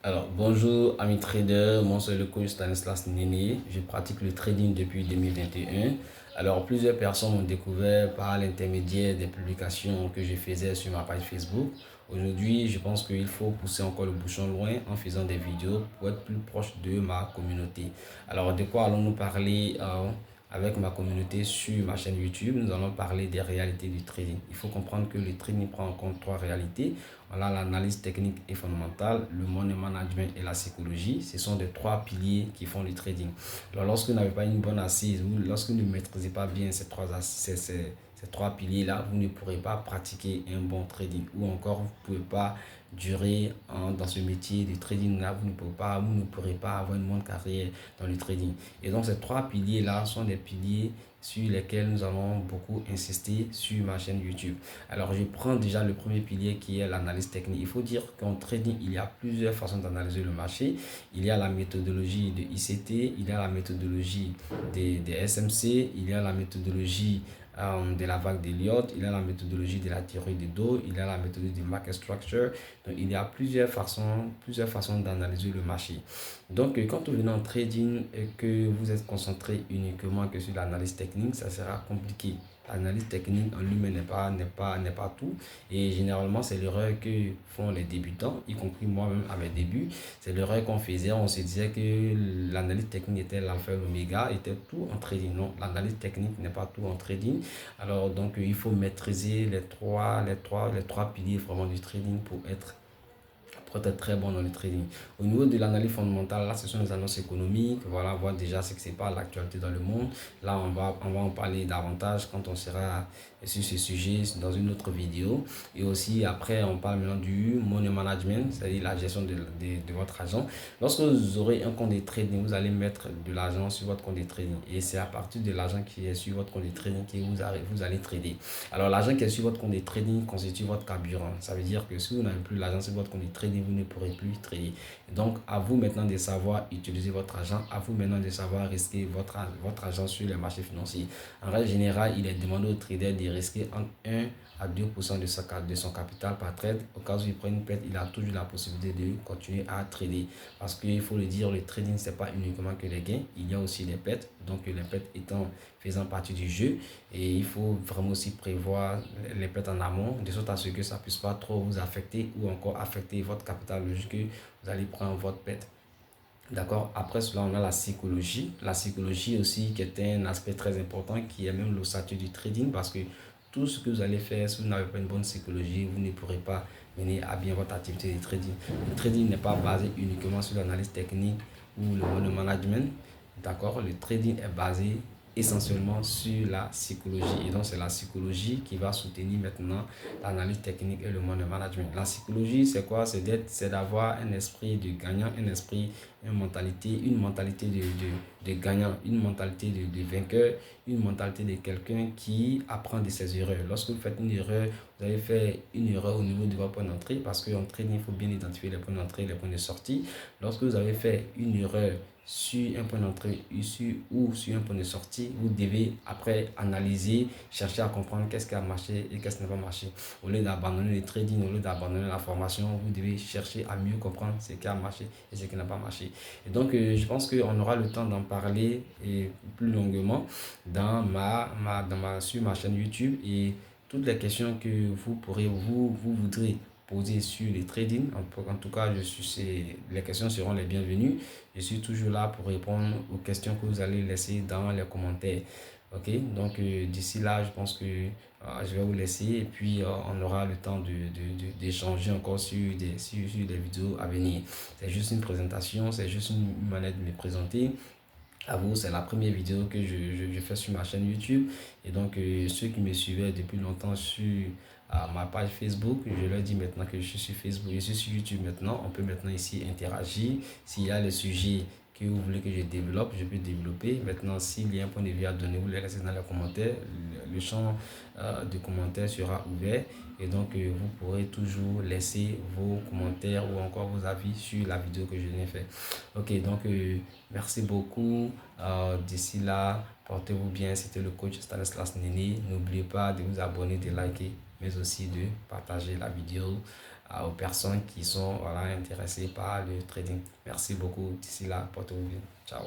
Alors, bonjour amis traders, moi c'est le coach Stanislas Néné, je pratique le trading depuis 2021. Alors, plusieurs personnes m'ont découvert par l'intermédiaire des publications que je faisais sur ma page Facebook. Aujourd'hui, je pense qu'il faut pousser encore le bouchon loin en faisant des vidéos pour être plus proche de ma communauté. Alors, de quoi allons-nous parler avec ma communauté sur ma chaîne YouTube? Nous allons parler des réalités du trading. Il faut comprendre que le trading prend en compte trois réalités. Voilà, l'analyse technique et fondamentale, le money management et la psychologie. Ce sont des trois piliers qui font le trading. Alors, lorsque vous n'avez pas une bonne assise ou lorsque vous ne maîtrisez pas bien ces trois piliers-là, vous ne pourrez pas pratiquer un bon trading ou encore vous ne pouvez pas durer dans ce métier de trading-là. Vous ne pourrez pas avoir une bonne carrière dans le trading. Et donc, ces trois piliers-là sont des piliers sur lesquels nous allons beaucoup insister sur ma chaîne YouTube. Alors, je prends déjà le premier pilier qui est l'analyse technique. Il faut dire qu'en trading, il y a plusieurs façons d'analyser le marché. Il y a la méthodologie de ICT, il y a la méthodologie des SMC, il y a la méthodologie de la vague d'Elliott, il y a la méthodologie de la théorie de dos, il y a la méthodologie du market structure. Donc, il y a plusieurs façons d'analyser le marché. Donc, quand vous venez en trading et que vous êtes concentré uniquement que sur l'analyse technique, ça sera compliqué. L'analyse technique en lui-même n'est pas tout. Et généralement, c'est l'erreur que font les débutants, y compris moi-même à mes débuts. C'est l'erreur qu'on faisait. On se disait que l'analyse technique était l'alpha et l'oméga, était tout en trading. Non, l'analyse technique n'est pas tout en trading. Alors, donc, il faut maîtriser les trois piliers vraiment du trading pour être très bon dans le trading. Au niveau de l'analyse fondamentale, là, ce sont les annonces économiques. Voilà, voir déjà ce qui se passe, l'actualité dans le monde. Là, on va en parler davantage quand on sera sur ce sujet dans une autre vidéo. Et aussi, après, on parle maintenant du money management, c'est-à-dire la gestion de votre argent. Lorsque vous aurez un compte de trading, vous allez mettre de l'argent sur votre compte de trading. Et c'est à partir de l'argent qui est sur votre compte de trading que vous allez trader. Alors, l'argent qui est sur votre compte de trading constitue votre carburant. Ça veut dire que si vous n'avez plus l'argent sur votre compte de trading, vous ne pourrez plus trader. Donc, à vous maintenant de savoir utiliser votre argent, à vous maintenant de savoir risquer votre argent sur les marchés financiers. En règle générale, il est demandé au trader de risquer entre 1 à 2% de son capital par trade. Au cas où il prend une perte, il a toujours la possibilité de continuer à trader. Parce qu'il faut le dire, le trading, ce n'est pas uniquement que les gains, il y a aussi les pertes. Donc, les pertes faisant partie du jeu. Et il faut vraiment aussi prévoir les pertes en amont, de sorte à ce que ça ne puisse pas trop vous affecter ou encore affecter votre capital lorsque vous allez prendre votre perte. D'accord. Après cela, on a la psychologie. La psychologie aussi, qui est un aspect très important, qui est même l'ossature du trading, parce que tout ce que vous allez faire, si vous n'avez pas une bonne psychologie, vous ne pourrez pas mener à bien votre activité de trading. Le trading n'est pas basé uniquement sur l'analyse technique ou le management. D'accord. Le trading est basé essentiellement sur la psychologie. Et donc, c'est la psychologie qui va soutenir maintenant l'analyse technique et le management. La psychologie, c'est quoi? C'est d'avoir un esprit de gagnant, une mentalité de gagnant, une mentalité de vainqueur, une mentalité de quelqu'un qui apprend de ses erreurs. Lorsque vous faites une erreur, vous avez fait une erreur au niveau de votre point d'entrée, parce qu'en trading, il faut bien identifier les points d'entrée et les points de sortie. Lorsque vous avez fait une erreur sur un point d'entrée issu ou sur un point de sortie, vous devez après analyser, chercher à comprendre qu'est-ce qui a marché et qu'est-ce qui n'a pas marché. Au lieu d'abandonner le trading, au lieu d'abandonner la formation, vous devez chercher à mieux comprendre ce qui a marché et ce qui n'a pas marché. Et donc, je pense qu'on aura le temps d'en parler plus longuement sur ma chaîne YouTube, et toutes les questions que vous voudrez poser sur les trading. En tout cas, les questions seront les bienvenues. Je suis toujours là pour répondre aux questions que vous allez laisser dans les commentaires. Ok, donc d'ici là, je pense que je vais vous laisser, et puis on aura le temps d'échanger encore sur des vidéos à venir. C'est juste une présentation, c'est juste une manière de me présenter. À vous, c'est la première vidéo que je fais sur ma chaîne YouTube. Et donc, ceux qui me suivaient depuis longtemps sur ma page Facebook, je leur dis maintenant que je suis sur Facebook, je suis sur YouTube maintenant. On peut maintenant ici interagir. S'il y a les sujets que vous voulez que je développe, je peux développer. Maintenant, s'il y a un point de vue à donner, vous les laissez dans les commentaires. Le champ de commentaires sera ouvert. Et donc, vous pourrez toujours laisser vos commentaires ou encore vos avis sur la vidéo que je viens de faire. Ok, donc merci beaucoup. D'ici là, portez-vous bien. C'était le coach Stanislas Néné. N'oubliez pas de vous abonner, de liker, mais aussi de partager la vidéo aux personnes qui sont voilà, intéressées par le trading. Merci beaucoup. D'ici là, portez-vous bien. Ciao.